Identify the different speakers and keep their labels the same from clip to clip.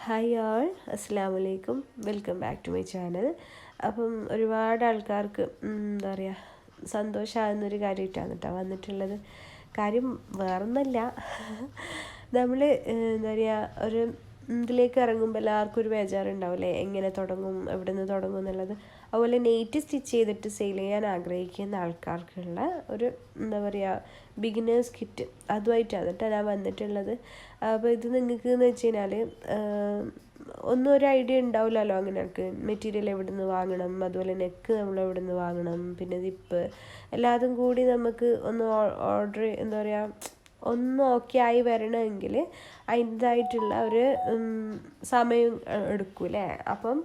Speaker 1: Hi all, അസ്സാം വലൈക്കും. Welcome back to my channel. അപ്പം ഒരുപാട് ആൾക്കാർക്ക് എന്താ പറയുക സന്തോഷമാകുന്നൊരു കാര്യമായിട്ടാണ് കേട്ടോ വന്നിട്ടുള്ളത്. കാര്യം വേറൊന്നുമല്ല, നമ്മൾ എന്താ പറയുക ഒരു ഇതിലേക്ക് ഇറങ്ങുമ്പോൾ എല്ലാവർക്കും ഒരു ബേജാറുണ്ടാവില്ലേ, എങ്ങനെ തുടങ്ങും, എവിടെ നിന്ന് തുടങ്ങും എന്നുള്ളത്. അതുപോലെ നെയ്റ്റ് സ്റ്റിച്ച് ചെയ്തിട്ട് സെയിൽ ചെയ്യാൻ ആഗ്രഹിക്കുന്ന ആൾക്കാർക്കുള്ള ഒരു എന്താ പറയുക ബിഗിനേഴ്സ് കിറ്റ്, അതുമായിട്ടാണ് കേട്ടോ ഞാൻ വന്നിട്ടുള്ളത്. അപ്പോൾ ഇത് നിങ്ങൾക്ക് എന്ന് വെച്ച് കഴിഞ്ഞാൽ ഒന്നും ഒരു ഐഡിയ ഉണ്ടാവില്ലല്ലോ. അങ്ങനെയൊക്കെ മെറ്റീരിയൽ എവിടെ നിന്ന് വാങ്ങണം, അതുപോലെ നെക്ക് നമ്മൾ എവിടെ നിന്ന് വാങ്ങണം, പിന്നെ സിപ്പ് എല്ലാതും കൂടി നമുക്ക് ഒന്ന് ഓർഡർ എന്താ പറയുക ഒന്ന് ഓക്കെ ആയി വരണമെങ്കിൽ അതിൻ്റെതായിട്ടുള്ള ഒരു സമയം എടുക്കൂലേ. അപ്പം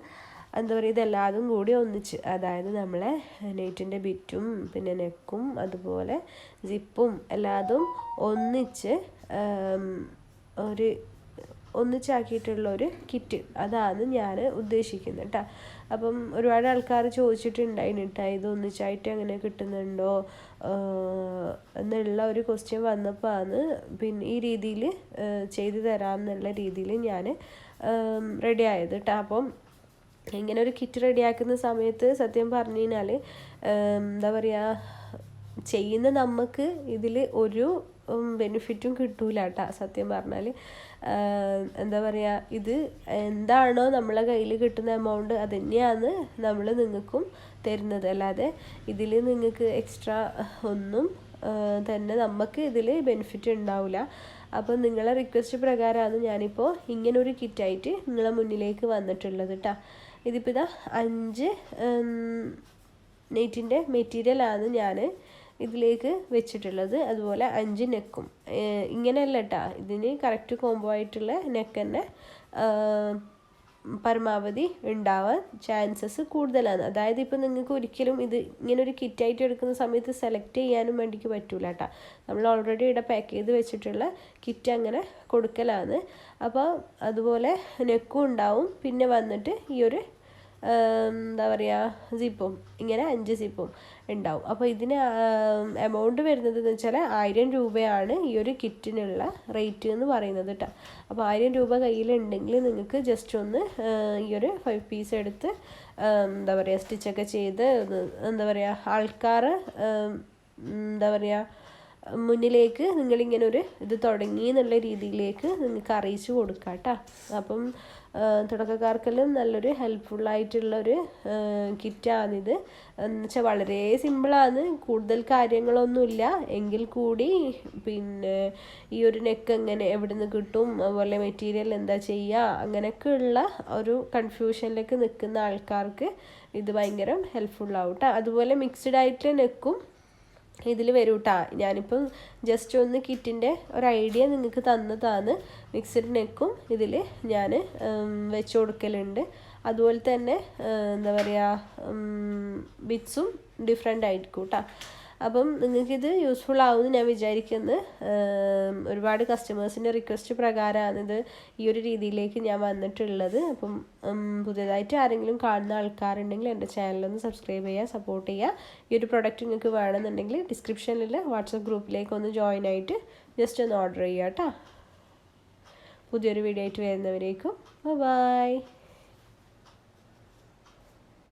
Speaker 1: എന്താ പറയുക ഇതെല്ലാതും കൂടി ഒന്നിച്ച്, അതായത് നമ്മളെ നെറ്റിൻ്റെ ബിറ്റും പിന്നെ നെക്കും അതുപോലെ സിപ്പും എല്ലാതും ഒന്നിച്ച് ഒരു ഒന്നിച്ചാക്കിയിട്ടുള്ള ഒരു കിറ്റ്, അതാണ് ഞാൻ ഉദ്ദേശിക്കുന്നത് കേട്ടോ. അപ്പം ഒരുപാട് ആൾക്കാർ ചോദിച്ചിട്ടുണ്ടായിരുന്നു കേട്ടോ, ഇത് ഒന്നിച്ചായിട്ട് അങ്ങനെ കിട്ടുന്നുണ്ടോ എന്നുള്ള ഒരു ക്വസ്റ്റ്യൻ വന്നപ്പോൾ ആണ് പിന്നെ ഈ രീതിയിൽ ചെയ്തു തരാമെന്നുള്ള രീതിയിൽ ഞാൻ റെഡി ആയത് കേട്ടോ. അപ്പം ഇങ്ങനെ ഒരു കിറ്റ് റെഡിയാക്കുന്ന സമയത്ത് സത്യം പറഞ്ഞു കഴിഞ്ഞാൽ എന്താ പറയുക ചെയ്യുന്ന നമുക്ക് ഇതിൽ ഒരു ബെനിഫിറ്റും കിട്ടൂല കേട്ടോ. സത്യം പറഞ്ഞാൽ എന്താ പറയുക ഇത് എന്താണോ നമ്മളെ കയ്യിൽ കിട്ടുന്ന എമൗണ്ട് അത് തന്നെയാണ് നമ്മൾ നിങ്ങൾക്കും തരുന്നത്, അല്ലാതെ ഇതിൽ നിങ്ങൾക്ക് എക്സ്ട്രാ ഒന്നും തന്നെ നമുക്ക് ഇതിൽ ബെനിഫിറ്റ് ഉണ്ടാവില്ല. അപ്പോൾ നിങ്ങളെ റിക്വസ്റ്റ് പ്രകാരമാണ് ഞാനിപ്പോൾ ഇങ്ങനൊരു കിറ്റായിട്ട് നിങ്ങളെ മുന്നിലേക്ക് വന്നിട്ടുള്ളത് കേട്ടോ. ഇതിപ്പോൾ ഇതാ 5 നെറ്റിൻ്റെ മെറ്റീരിയലാണ് ഞാൻ ഇതിലേക്ക് വെച്ചിട്ടുള്ളത്. അതുപോലെ 5 നെക്കും ഇങ്ങനെയല്ല കേട്ടോ, ഇതിന് കറക്റ്റ് കോംബോ ആയിട്ടുള്ള നെക്ക് തന്നെ പരമാവധി ഉണ്ടാവാൻ ചാൻസസ് കൂടുതലാണ്. അതായത് ഇപ്പോൾ നിങ്ങൾക്ക് ഒരിക്കലും ഇത് ഇങ്ങനെ ഒരു കിറ്റായിട്ട് എടുക്കുന്ന സമയത്ത് സെലക്ട് ചെയ്യാനും വേണ്ടിക്ക് പറ്റൂല കേട്ടോ. നമ്മൾ ഓൾറെഡി ഇവിടെ പാക്ക് ചെയ്ത് വെച്ചിട്ടുള്ള കിറ്റ് അങ്ങനെ കൊടുക്കലാണ്. അപ്പോൾ അതുപോലെ നെക്കും ഉണ്ടാവും, പിന്നെ വന്നിട്ട് ഈ ഒരു എന്താ പറയുക സിപ്പും, ഇങ്ങനെ 5 സിപ്പും ഉണ്ടാവും. അപ്പോൾ ഇതിന് എമൗണ്ട് വരുന്നത് എന്ന് വെച്ചാൽ 1000 രൂപയാണ് ഈ ഒരു കിറ്റിനുള്ള റേറ്റ് എന്ന് പറയുന്നത് കേട്ടോ. അപ്പോൾ 1000 രൂപ കയ്യിലുണ്ടെങ്കിൽ നിങ്ങൾക്ക് ജസ്റ്റ് ഒന്ന് ഈ ഒരു 5 പീസ് എടുത്ത് എന്താ പറയുക സ്റ്റിച്ചൊക്കെ ചെയ്ത് എന്താ പറയുക ആൾക്കാർ എന്താ പറയുക മുന്നിലേക്ക് നിങ്ങളിങ്ങനെ ഒരു ഇത് തുടങ്ങി എന്നുള്ള രീതിയിലേക്ക് നിങ്ങൾക്ക് അറിയിച്ചു കൊടുക്കാം കേട്ടോ. അപ്പം തുടക്കക്കാർക്കെല്ലാം നല്ലൊരു ഹെൽപ്ഫുള്ളായിട്ടുള്ളൊരു കിറ്റാണിത്. എന്ന് വെച്ചാൽ വളരെ സിമ്പിളാണ്, കൂടുതൽ കാര്യങ്ങളൊന്നുമില്ല എങ്കിൽ കൂടി പിന്നെ ഈ ഒരു നെക്ക് എങ്ങനെ എവിടെ നിന്ന് കിട്ടും, അതുപോലെ മെറ്റീരിയൽ എന്താ ചെയ്യുക, അങ്ങനെയൊക്കെയുള്ള ഒരു കൺഫ്യൂഷനിലേക്ക് നിൽക്കുന്ന ആൾക്കാർക്ക് ഇത് ഭയങ്കര ഹെൽപ്ഫുള്ളാവും കേട്ടോ. അതുപോലെ മിക്സ്ഡ് ആയിട്ടുള്ള നെക്കും ഇതിൽ വരും കേട്ടോ. ഞാനിപ്പം ജസ്റ്റ് ഒന്ന് കിറ്റിൻ്റെ ഒരു ഐഡിയ നിങ്ങൾക്ക് തന്നതാണ്. മിക്സഡ് നെക്കും ഇതിൽ ഞാൻ വെച്ച് കൊടുക്കലുണ്ട്. അതുപോലെ തന്നെ എന്താ പറയുക ബിറ്റ്സും ഡിഫറെൻ്റ് ആയിരിക്കും കേട്ടോ. അപ്പം നിങ്ങൾക്കിത് യൂസ്ഫുൾ ആവുമെന്ന് ഞാൻ വിചാരിക്കുന്നത്. ഒരുപാട് കസ്റ്റമേഴ്സിൻ്റെ റിക്വസ്റ്റ് പ്രകാരമാണിത് ഈ ഒരു രീതിയിലേക്ക് ഞാൻ വന്നിട്ടുള്ളത്. അപ്പം പുതിയതായിട്ട് ആരെങ്കിലും കാണുന്ന ആൾക്കാരുണ്ടെങ്കിൽ എൻ്റെ ചാനലൊന്ന് സബ്സ്ക്രൈബ് ചെയ്യുക, സപ്പോർട്ട് ചെയ്യുക. ഈ ഒരു പ്രൊഡക്റ്റ് നിങ്ങൾക്ക് വേണമെന്നുണ്ടെങ്കിൽ ഡിസ്ക്രിപ്ഷനിൽ വാട്സപ്പ് ഗ്രൂപ്പിലേക്ക് ഒന്ന് ജോയിൻ ആയിട്ട് ജസ്റ്റ് ഒന്ന് ഓർഡർ ചെയ്യുക കേട്ടോ. പുതിയൊരു വീഡിയോ ആയിട്ട് വരുന്നവരേക്കും ബൈ.